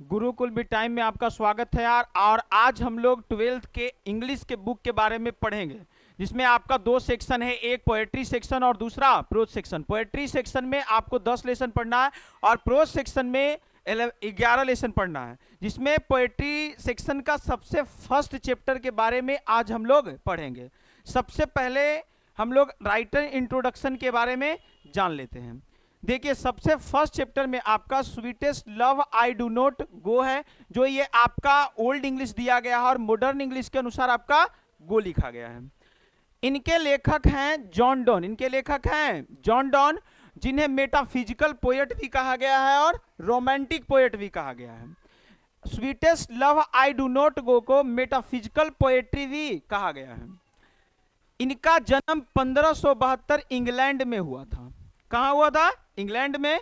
गुरुकुल भी टाइम में आपका स्वागत है यार। और आज हम लोग 12th के इंग्लिश के बुक के बारे में पढ़ेंगे, जिसमें आपका दो सेक्शन है, एक पोएट्री सेक्शन और दूसरा प्रोज सेक्शन। पोएट्री सेक्शन में आपको 10 लेसन पढ़ना है और प्रोज सेक्शन में 11 लेसन पढ़ना है, जिसमें पोएट्री सेक्शन का सबसे फर्स्ट चैप्टर के बारे में आज हम लोग पढ़ेंगे। सबसे पहले हम लोग राइटर इंट्रोडक्शन के बारे में जान लेते हैं। देखिए, सबसे फर्स्ट चैप्टर में आपका sweetest love I do not गो है, जो ये आपका ओल्ड इंग्लिश दिया गया है और मॉडर्न इंग्लिश के अनुसार आपका गो लिखा गया है। इनके लेखक हैं जॉन डॉन। इनके लेखक हैं जॉन डॉन, जिन्हें मेटाफिजिकल पोएट भी कहा गया है और रोमांटिक पोएट भी कहा गया है। Sweetest love I do not गो को मेटाफिजिकल पोएट्री भी कहा गया है। इनका जन्म 1572 इंग्लैंड में हुआ था। कहां हुआ था? इंग्लैंड में।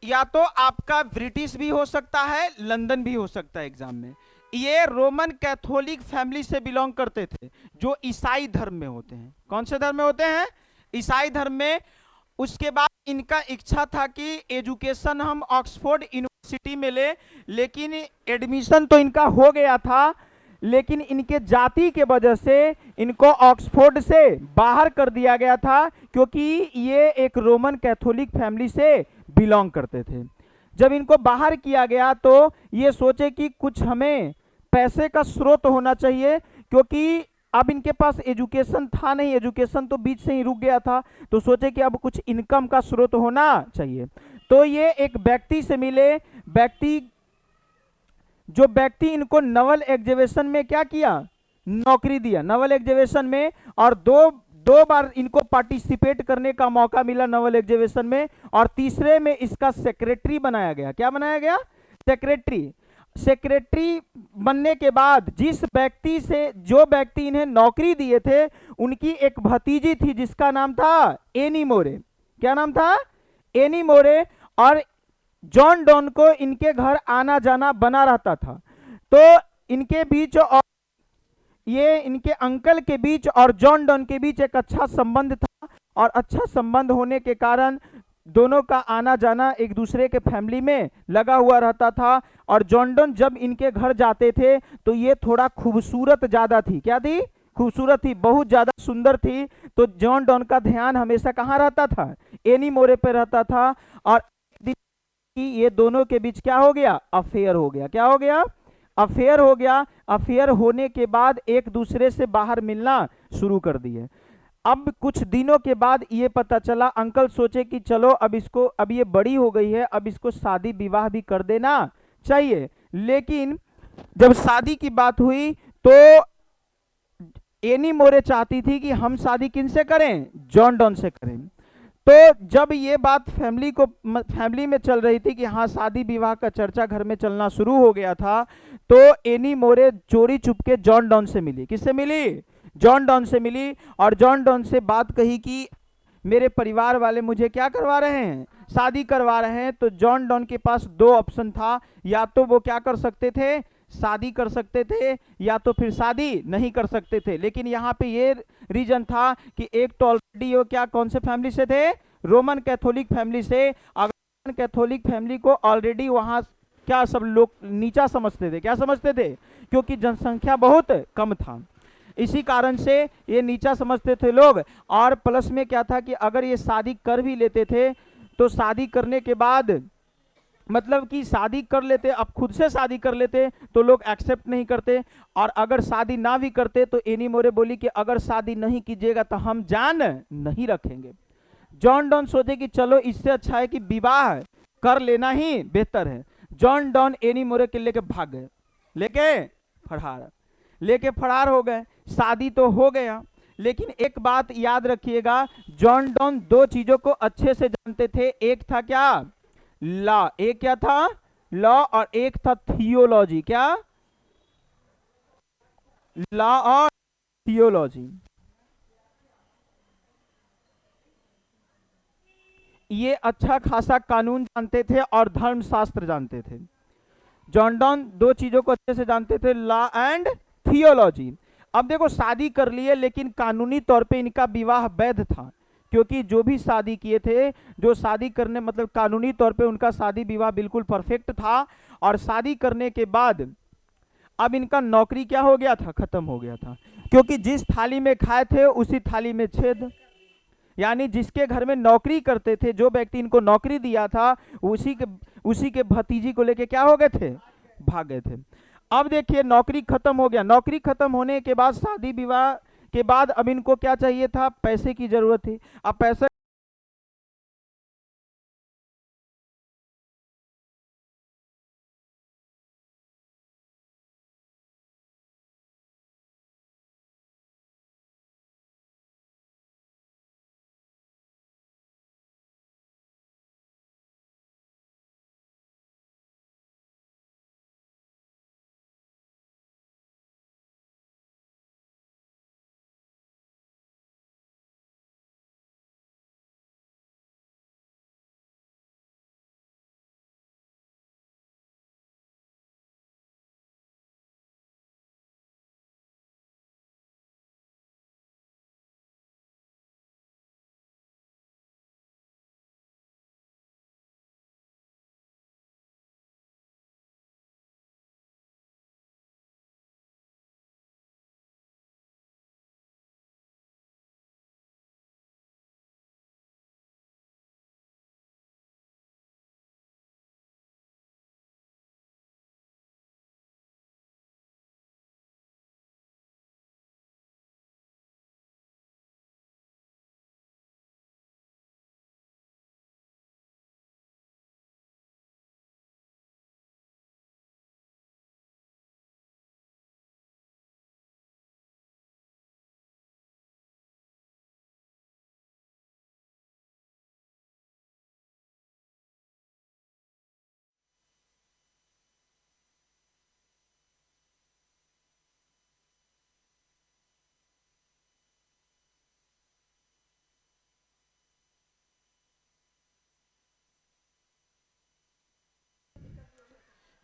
या तो आपका ब्रिटिश भी हो सकता है, लंदन भी हो सकता है एग्जाम में। ये रोमन कैथोलिक फैमिली से बिलोंग करते थे, जो ईसाई धर्म में होते हैं। कौन से धर्म में होते हैं? ईसाई धर्म में। उसके बाद इनका इच्छा था कि एजुकेशन हम ऑक्सफोर्ड यूनिवर्सिटी में ले, लेकिन एडमिशन तो इनका हो गया था, लेकिन इनके जाति के वजह से इनको ऑक्सफोर्ड से बाहर कर दिया गया था, क्योंकि ये एक रोमन कैथोलिक फैमिली से बिलोंग करते थे। जब इनको बाहर किया गया तो ये सोचे कि कुछ हमें पैसे का स्रोत होना चाहिए, क्योंकि अब इनके पास एजुकेशन था नहीं, एजुकेशन तो बीच से ही रुक गया था। तो सोचे कि अब कुछ इनकम का स्रोत होना चाहिए। तो ये एक व्यक्ति से मिले। जो व्यक्ति इनको नवल एग्जीबिशन में क्या किया? नौकरी दिया नवल एग्जीबिशन में। और दो बार इनको पार्टिसिपेट करने का मौका मिला नवल एग्जीबिशन में, और तीसरे में इसका सेक्रेटरी बनाया गया। क्या बनाया गया? सेक्रेटरी बनने के बाद जो व्यक्ति इन्हें नौकरी दिए थे, उनकी एक भतीजी थी जिसका नाम था एनी मोरे। क्या नाम था? एनी मोरे। और जॉन डॉन को इनके घर आना जाना बना रहता था। तो इनके बीच और इनके अंकल के बीच और जॉन डॉन के बीच एक अच्छा संबंध था, और अच्छा संबंध होने के कारण दोनों का आना जाना एक दूसरे के फैमिली में लगा हुआ रहता था। और जॉन डॉन जब इनके घर जाते थे तो ये थोड़ा खूबसूरत ज्यादा थी। क्या थी? खूबसूरत थी, बहुत ज्यादा सुंदर थी। तो जॉन डॉन का ध्यान हमेशा कहाँ रहता था? एनी मोरे पे रहता था। और कि ये दोनों के बीच क्या हो गया? अफेयर हो गया। क्या हो गया? अफेयर हो गया। अफेयर होने के बाद एक दूसरे से बाहर मिलना शुरू कर दिए। अब कुछ दिनों के बाद ये पता चला, अंकल सोचे कि चलो अब ये बड़ी हो गई है, अब इसको शादी विवाह भी कर देना चाहिए। लेकिन जब शादी की बात हुई तो एनी मोरे चाहती थी कि हम शादी किनसे करें? जॉन डॉन से करें। तो जब ये बात फैमिली में चल रही थी कि हाँ शादी विवाह का चर्चा घर में चलना शुरू हो गया था, तो एनी मोरे चोरी चुपके जॉन डॉन से मिली। किससे मिली? जॉन डॉन से मिली। और जॉन डॉन से बात कही कि मेरे परिवार वाले मुझे क्या करवा रहे हैं? शादी करवा रहे हैं। तो जॉन डॉन के पास दो ऑप्शन था, या तो वो क्या कर सकते थे? शादी कर सकते थे, या तो फिर शादी नहीं कर सकते थे। लेकिन यहाँ पे ये रीजन था कि एक तो ऑलरेडी वो कौन से फैमिली से थे? रोमन कैथोलिक फैमिली से। अगर रोमन कैथोलिक फैमिली को ऑलरेडी वहां क्या सब लोग नीचा समझते थे? क्या समझते थे? क्योंकि जनसंख्या बहुत कम था, इसी कारण से ये नीचा समझते थे लोग। और प्लस में क्या था कि अगर ये शादी कर भी लेते थे तो शादी करने के बाद मतलब कि शादी कर लेते, अब खुद से शादी कर लेते तो लोग एक्सेप्ट नहीं करते। और अगर शादी ना भी करते तो एनी मोरे बोली कि अगर शादी नहीं कीजिएगा तो हम जान नहीं रखेंगे। जॉन डॉन सोचे कि चलो इससे अच्छा है कि विवाह कर लेना ही बेहतर है। जॉन डॉन एनी मोरे के लेके भाग गए, लेके फरार हो गए। शादी तो हो गया, लेकिन एक बात याद रखिएगा, जॉन डॉन दो चीजों को अच्छे से जानते थे। एक था क्या? लॉ। एक क्या था? लॉ। और एक था थियोलॉजी। क्या? लॉ और थियोलॉजी। ये अच्छा खासा कानून जानते थे और धर्मशास्त्र जानते थे। जॉन डॉन दो चीजों को अच्छे से जानते थे, लॉ एंड थियोलॉजी। अब देखो, शादी कर लिए, लेकिन कानूनी तौर पे इनका विवाह वैध था, क्योंकि जो भी शादी किए थे, जो शादी करने मतलब कानूनी तौर पे उनका शादी विवाह बिल्कुल परफेक्ट था, और शादी करने के बाद अब इनका नौकरी क्या हो गया था, खत्म हो गया था। क्योंकि जिस थाली में खाए थे उसी थाली में छेद, यानी जिसके घर में नौकरी करते थे, जो व्यक्ति इनको नौकरी दिया था, उसी के भतीजी को लेके क्या हो गए थे, भाग गए थे। अब देखिए नौकरी खत्म हो गया, नौकरी खत्म होने के बाद शादी विवाह के बाद अब इनको क्या चाहिए था, पैसे की जरूरत थी। अब पैसा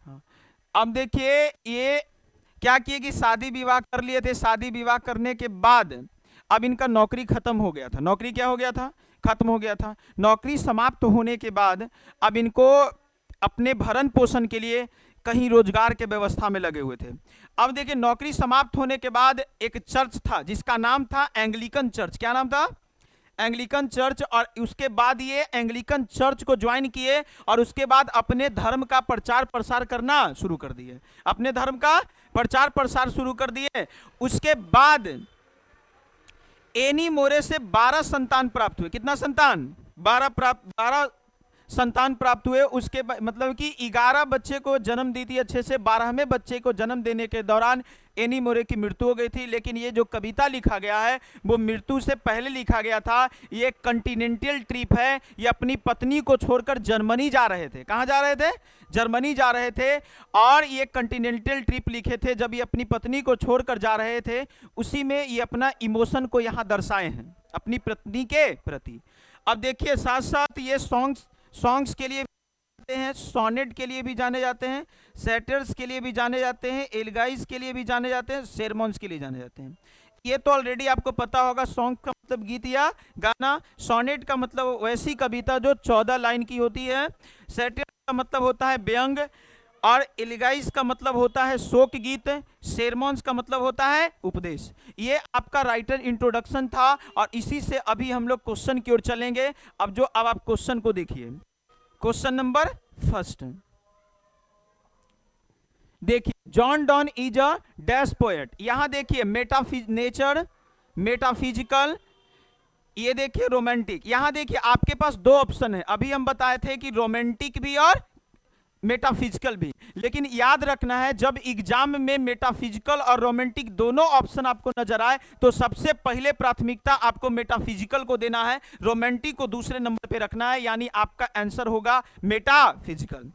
हाँ। अब देखिए ये क्या किए कि शादी विवाह कर लिए थे, शादी विवाह करने के बाद अब इनका नौकरी खत्म हो गया था, नौकरी क्या हो गया था, खत्म हो गया था। नौकरी समाप्त होने के बाद अब इनको अपने भरण पोषण के लिए कहीं रोजगार के व्यवस्था में लगे हुए थे। अब देखिए नौकरी समाप्त होने के बाद एक चर्च था जिसका नाम था एंग्लिकन चर्च। क्या नाम था, एंग्लिकन चर्च। और उसके बाद ये एंग्लिकन चर्च को ज्वाइन किए और उसके बाद अपने धर्म का प्रचार प्रसार करना शुरू कर दिए, अपने धर्म का प्रचार प्रसार शुरू कर दिए। उसके बाद एनी मोरे से 12 संतान प्राप्त हुए। कितना संतान, 12 संतान प्राप्त हुए। उसके मतलब कि 11 बच्चे को जन्म दी थी अच्छे से, 12वें बच्चे को जन्म देने के दौरान एनी मोरे की मृत्यु हो गई थी। लेकिन ये जो कविता लिखा गया है वो मृत्यु से पहले लिखा गया था। ये कंटिनेंटल ट्रिप है, ये अपनी पत्नी को छोड़कर जर्मनी जा रहे थे। कहाँ जा रहे थे, जर्मनी जा रहे थे। और ये कंटिनेंटल ट्रिप लिखे थे जब ये अपनी पत्नी को छोड़कर जा रहे थे, उसी में ये अपना इमोशन को यहाँ दर्शाए हैं अपनी पत्नी के प्रति। अब देखिए साथ साथ ये सॉन्ग्स के लिए हैं, सोनेट के लिए भी जाने जाते हैं, सेटर्स के लिए भी जाने जाते हैं, एलगाइज के लिए भी जाने जाते हैं, सेरमॉन्स के लिए जाने जाते हैं। ये तो ऑलरेडी आपको पता होगा। सॉन्ग का मतलब गीत या गाना, सोनेट का मतलब वैसी कविता जो 14 लाइन की होती है, सेटर का मतलब होता है व्यंग, और एलगाइज का मतलब होता है शोक गीत, सेरमॉन्स का मतलब होता है उपदेश। ये आपका राइटर इंट्रोडक्शन था और इसी से अभी हम लोग क्वेश्चन की ओर चलेंगे। अब आप क्वेश्चन को देखिए, क्वेश्चन नंबर फर्स्ट देखिए, John Donne is a dash poet. यहां देखिए नेचर, मेटाफिजिकल, ये देखिए रोमांटिक। यहां देखिए आपके पास दो ऑप्शन है। अभी हम बताए थे कि रोमांटिक भी और मेटाफिजिकल भी, लेकिन याद रखना है जब एग्जाम में मेटाफिजिकल और रोमांटिक दोनों ऑप्शन आपको नजर आए तो सबसे पहले प्राथमिकता आपको मेटाफिजिकल को देना है, रोमांटिक को दूसरे नंबर पे रखना है, यानी आपका आंसर होगा मेटाफिजिकल।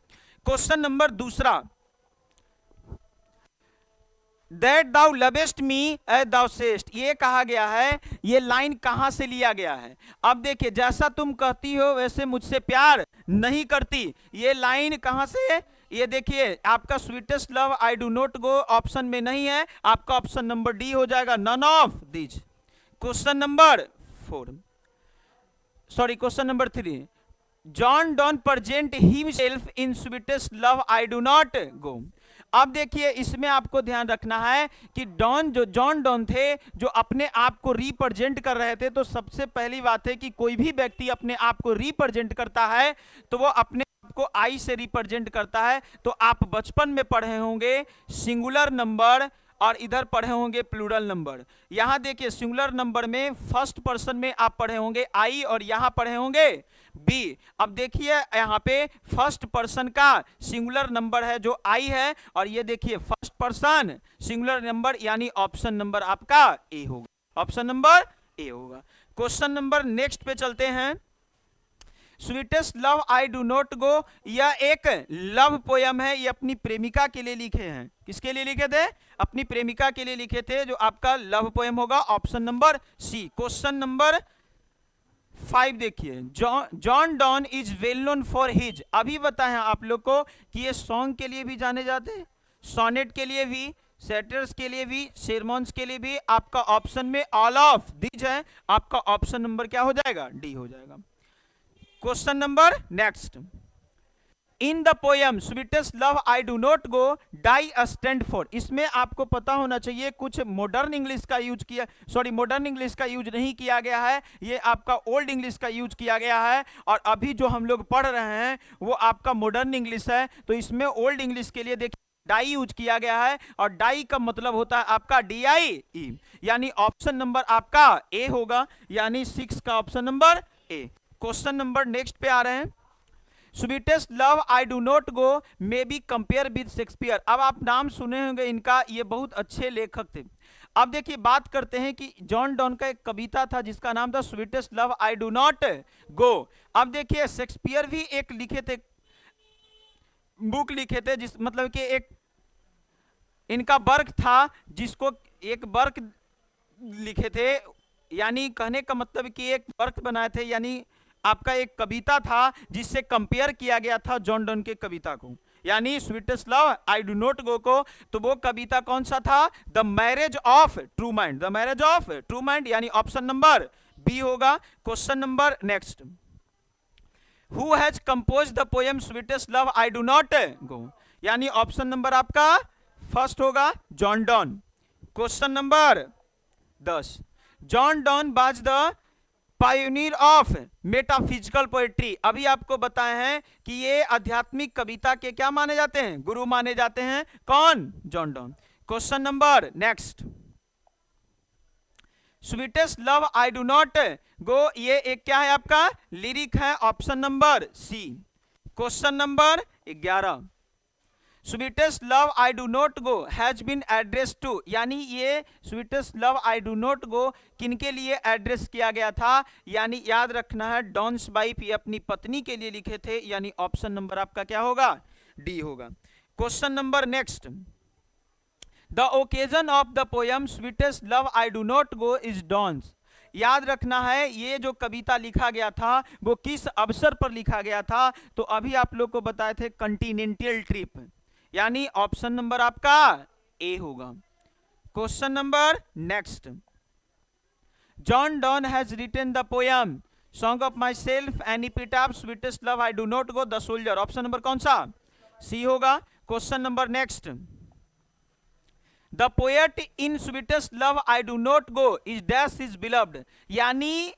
क्वेश्चन नंबर दूसरा, that thou lovest me as thou sayest, ये कहा गया है, ये लाइन कहां से लिया गया है। अब देखिए, जैसा तुम कहती हो वैसे मुझसे प्यार नहीं करती, ये लाइन कहां से, ये देखिए आपका sweetest love I do not go option में नहीं है, आपका ऑप्शन नंबर डी हो जाएगा, none of these. Question number 4, sorry, question number 3, John Donne present himself in sweetest love I do not go. अब देखिए इसमें आपको ध्यान रखना है कि जॉन डॉन थे जो अपने आप को रिप्रेजेंट कर रहे थे। तो सबसे पहली बात है कि कोई भी व्यक्ति अपने आप को रिप्रेजेंट करता है तो वो अपने आप को आई से रिप्रेजेंट करता है। तो आप बचपन में पढ़े होंगे सिंगुलर नंबर और इधर पढ़े होंगे प्लूरल नंबर। यहां देखिए सिंगुलर नंबर में फर्स्ट पर्सन में आप पढ़े होंगे आई और यहां पढ़े होंगे बी। अब देखिए यहां पे फर्स्ट पर्सन का सिंगुलर नंबर है जो आई है, और ये देखिए फर्स्ट पर्सन सिंगुलर नंबर यानी ऑप्शन नंबर आपका ए होगा, ऑप्शन नंबर ए होगा। क्वेश्चन नंबर नेक्स्ट पे चलते हैं। Sweetest love I do not गो, यह एक लव पोयम है, ये अपनी प्रेमिका के लिए लिखे हैं। किसके लिए लिखे थे? अपनी प्रेमिका के लिए लिखे थे, जो आपका लव पोयम होगा, option number C. Question number 5 देखिए, John Donne is well known for his. अभी बताएं आप लोग को कि ये सॉन्ग के लिए भी जाने जाते हैं, सोनेट के लिए भी, सेटर्स के लिए भी, सेरमॉन्स के लिए भी। आपका ऑप्शन में ऑल ऑफ दीज है, आपका ऑप्शन नंबर क्या हो जाएगा? डी हो जाएगा। Question number next, in the poem sweetest love I do not go die stand for. इसमें आपको पता होना चाहिए कुछ मॉडर्न इंग्लिश का यूज किया, सॉरी मॉडर्न इंग्लिश का यूज नहीं किया गया है, ये आपका ओल्ड इंग्लिश का यूज किया गया है। और अभी जो हम लोग पढ़ रहे हैं वो आपका मॉडर्न इंग्लिश है। तो इसमें ओल्ड इंग्लिश के लिए देखिए डाई यूज किया गया है, और डाई का मतलब होता है आपका DIE, यानी ऑप्शन नंबर आपका ए होगा, यानी 6 का option number A. Question number next पे आ रहे हैं। Sweetest love I do not go may be compare with Shakespeare. अब आप नाम सुने होंगे इनका, ये बहुत अच्छे लेखक थे। अब देखिए बात करते हैं कि जॉन डॉन का एक कविता था जिसका नाम था sweetest love I do not go. अब देखिए शेक्सपियर भी एक लिखे थे, बुक लिखे थे, जिस मतलब कि एक इनका वर्क था, जिसको एक वर्क लिखे थे, यानी कहने का मतलब कि एक वर्क बनाए थे, यानी आपका एक कविता था जिससे कंपेयर किया गया था जॉन डॉन के कविता को, यानी sweetest love I do not गो को। तो वो कविता कौन सा था? The marriage of true mind, the marriage of true mind, यानी ऑप्शन नंबर बी होगा। Question number next, who has compose the poem sweetest love I do not गो, यानी option number आपका फर्स्ट होगा, John Donne. Question number 10, John Donne was the pioneer of metaphysical poetry. अभी आपको बताए हैं कि ये आध्यात्मिक कविता के क्या माने जाते हैं? गुरु माने जाते हैं। कौन? John Donne. Question number next, sweetest love I do not go, ये एक क्या है आपका? लिरिक है, option number C. Question number 11, sweetest love I do not go has been address to, यानी ये sweetest love I do not go किनके लिए एड्रेस किया गया था? यानी याद रखना है डॉन्स वाइफ, ये अपनी पत्नी के लिए लिखे थे, यानी ऑप्शन नंबर आपका क्या होगा? डी होगा। Question number next, the occasion of the poem sweetest love I do not go is Donne's. याद रखना है ये जो कविता लिखा गया था वो किस अवसर पर लिखा गया था? तो अभी आप लोग को बताए थे कॉन्टिनेंटल ट्रिप, यानी ऑप्शन नंबर आपका ए होगा। Question number next, John Donne has written the poem song of myself and epitaph sweetest love I do not go the soldier, option number कौन सा? सी होगा। Question number next, the poet in sweetest love I do not go is dash is beloved, यानी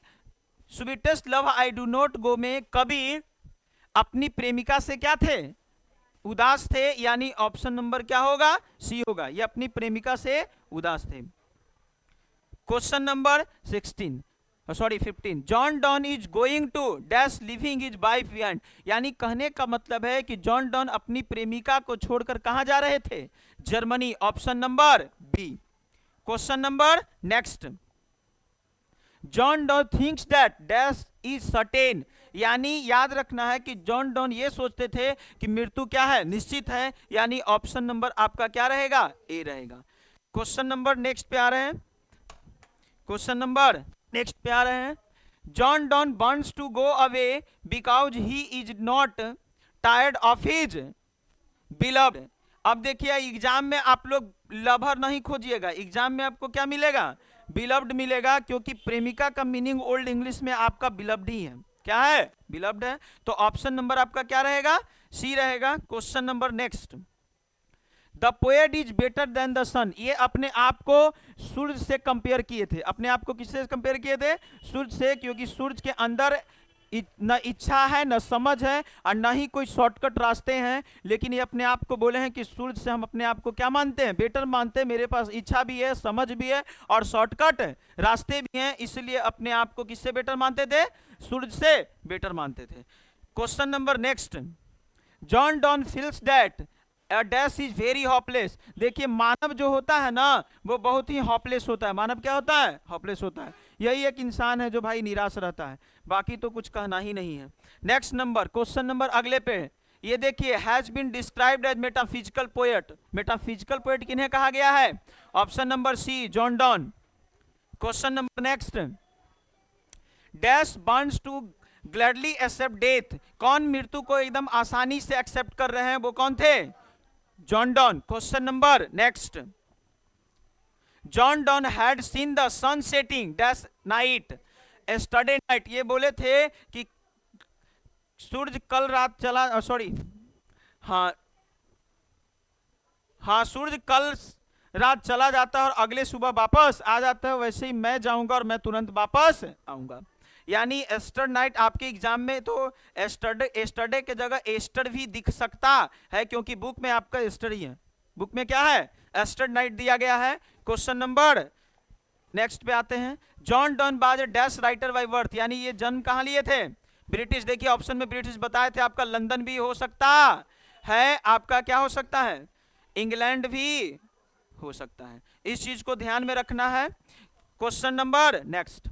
sweetest love I do not go में कवि अपनी प्रेमिका से क्या थे? उदास थे, यानी ऑप्शन नंबर क्या होगा? सी होगा, ये अपनी प्रेमिका से उदास थे। Question number 15, John Donne is going to dash leaving his wife behind, यानी कहने का मतलब है कि जॉन डॉन अपनी प्रेमिका को छोड़कर कहां जा रहे थे? Germany, option number B. Question number next, John Donne thinks that dash is certain, यानी याद रखना है कि जॉन डॉन ये सोचते थे कि मृत्यु क्या है? निश्चित है, यानी ऑप्शन नंबर आपका क्या रहेगा? ए रहेगा। क्वेश्चन नंबर नेक्स्ट पे आ रहे हैं, क्वेश्चन नंबर नेक्स्ट पे आ रहे हैं, John Donne wants to go away because he is not tired of his beloved. अब देखिए एग्जाम में आप लोग लवर नहीं खोजिएगा, एग्जाम में आपको क्या मिलेगा? बिलव्ड मिलेगा, क्योंकि प्रेमिका का मीनिंग ओल्ड इंग्लिश में आपका बिलव्ड ही है। क्या है? बिलव्ड है। तो ऑप्शन नंबर आपका क्या रहेगा? सी रहेगा। Question number next, the poet is better than the sun. ये अपने आप को सूर्य से कंपेयर किए थे। अपने आप को किससे कंपेयर किए थे? सूर्य से, क्योंकि सूर्य के अंदर न इच्छा है, न समझ है, और न ही कोई शॉर्टकट रास्ते हैं। लेकिन ये अपने आप को बोले हैं कि सूर्य से हम अपने आप को क्या मानते हैं? बेटर मानते हैं। मेरे पास इच्छा भी है, समझ भी है, और शॉर्टकट रास्ते भी हैं, इसलिए अपने आप को किससे बेटर मानते थे? सूर्य से बेटर मानते थे। Question number next, John don feels that dash is very hopeless. देखिए, मानव जो होता है ना, वो बहुत ही हॉपलेस होता है। मानव क्या होता है? हॉपलेस होता है। यही एक इंसान है जो भाई निराश रहता है, बाकी तो कुछ कहना ही नहीं है। नेक्स्ट नंबर, क्वेश्चन नंबर अगले पे ये देखिए, has been described as metaphysical poet. Metaphysical poet किन्हें कहा गया है? Option number C, John Donne. Question number next, dash burns to gladly accept death. कौन मृत्यु को एकदम आसानी से एक्सेप्ट कर रहे हैं? वो कौन थे? John Donne. Question number next, John Donne had seen the sun setting dash night yesterday night. ये बोले थे कि सूर्य कल रात चला, सॉरी, हाँ हाँ, सूर्य कल रात चला जाता है और अगले सुबह वापस आ जाता है, वैसे ही मैं जाऊंगा और मैं तुरंत वापस आऊंगा। यानी एस्टर नाइट आपके एग्जाम में तो एस्टरडे के जगह एस्टर भी दिख सकता है, क्योंकि बुक में आपका एस्टर ही है। बुक में क्या है? एस्टर नाइट दिया गया है। क्वेश्चन नंबर नेक्स्ट पे आते हैं, John don was a dash writer by birth. यानी ये जन्म कहाँ लिए थे? ब्रिटिश। देखिए ऑप्शन में ब्रिटिश बताए थे, आपका लंदन भी हो सकता है, आपका क्या हो सकता है? इंग्लैंड भी हो सकता है। इस चीज को ध्यान में रखना है। Question number next,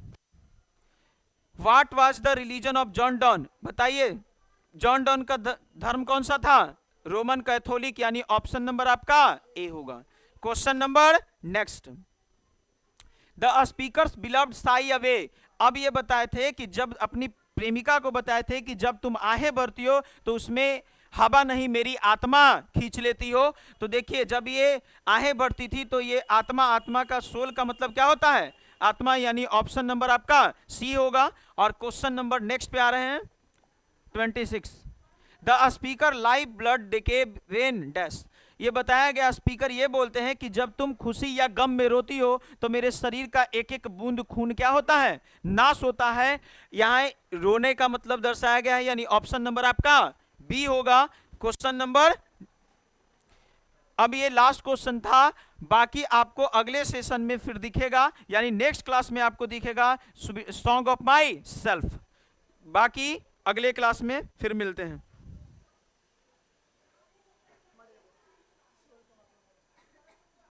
what was the religion of John Donne. बताइए, जॉन डॉन का धर्म कौन सा था? Roman Catholic. यानी ऑप्शन नंबर आपका ए होगा। Question number next, the speakers beloved Sai away. अब ये बताए थे कि जब अपनी प्रेमिका को बताए थे कि जब तुम आहें भरती हो तो उसमें हवा नहीं, मेरी आत्मा खींच लेती हो। तो देखिए, जब ये आहें भरती थी तो ये आत्मा, आत्मा का सोल का मतलब क्या होता है? आत्मा। यानी ऑप्शन नंबर आपका सी होगा। और क्वेश्चन नंबर नेक्स्ट पे आ रहे हैं 26, the speaker live blood decay when dash. ये बताया गया, स्पीकर ये बोलते हैं कि जब तुम खुशी या गम में रोती हो तो मेरे शरीर का एक एक बूंद खून क्या होता है? नाश होता है। यहाँ रोने का मतलब दर्शाया गया है, यानी ऑप्शन नंबर आपका बी होगा। क्वेश्चन नंबर, अब ये लास्ट क्वेश्चन था, बाकी आपको अगले सेशन में फिर दिखेगा, यानी नेक्स्ट क्लास में आपको दिखेगा सॉन्ग ऑफ माई सेल्फ। बाकी अगले क्लास में फिर मिलते हैं।